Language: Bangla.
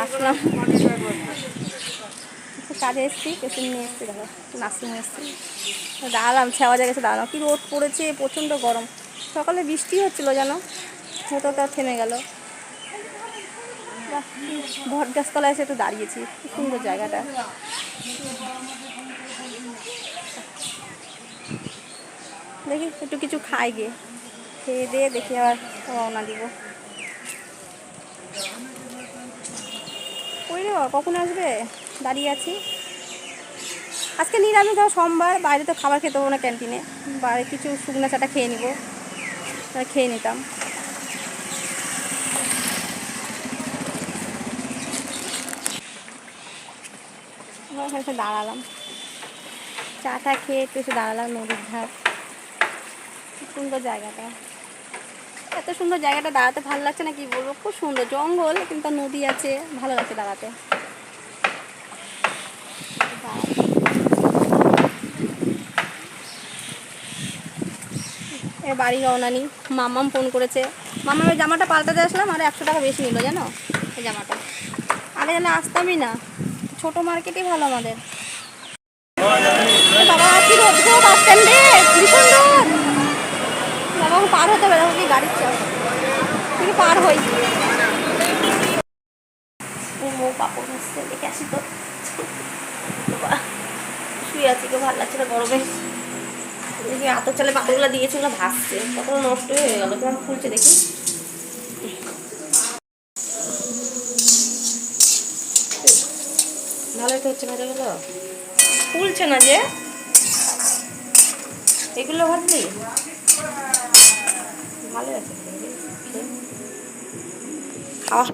আসলাম, কাজে এসেছি, পেশেন্ট নিয়ে এসেছি, দেখো নার্সিংহোমে এসেছি। দাঁড়ালাম, ছাওয়া জায়গা গেছে দাঁড়ালাম, কি রোদ পড়েছে, প্রচণ্ড গরম। সকালে বৃষ্টি হচ্ছিলো যেন, হতো তাও থেমে গেল। বট গাছতলায় এসে একটু দাঁড়িয়েছি, খুব সুন্দর জায়গাটা। দেখি একটু কিছু খাই গিয়ে, খেয়ে দিয়ে দেখি আবার রওনা দিব। ওই রে কখন আসবে, দাঁড়িয়ে আছি। আজকে নিরামিষ, যাও সোমবার, বাইরে তো খাবার খেতে হবো না ক্যান্টিনে, বাইরে কিছু শুকনো চাটা খেয়ে নিব, খেয়ে নিতাম। এসে দাঁড়ালাম, চাটা খেয়ে একটু এসে দাঁড়ালাম নদীর ধার। সুন্দর জায়গাটা, এত সুন্দর জায়গাটা দাঁড়াতে ভালো লাগছে না, কি বলবো, খুব সুন্দর জঙ্গল, কিন্তু নদী আছে, ভালো লাগছে দাঁড়াতে। এ বাড়ি রওনা নি। মাম্মাম ফোন করেছে, মাম্মামের জামাটা পাল্টাতে আসলাম, আর 100 টাকা বেশি নিল জানো এই জামাটা। আগে জানা আসতামই না, ছোট মার্কেটই ভালো আমাদের। বাবা কি রোদ গো, বাস স্ট্যান্ডে ভীষণ রোদ। বাবা পার হতে হবে, কি গাড়ির চাপ, তুমি পার হই। ও কাপড় হচ্ছে, দেখে আসি তো। শুয়ে আছি, কেউ ভালো লাগছে না গরমে। দেখি আতর চালে পাথরগুলো দিয়েছে, ওগুলো ভাসছে, কতগুলো নষ্ট হয়ে গেল, কেমন ফুলছে দেখি। ভালোই তো হচ্ছে ভাজাগুলো, ফুলছে না যে এগুলো ভাজলি, ভালো আছে খাওয়া।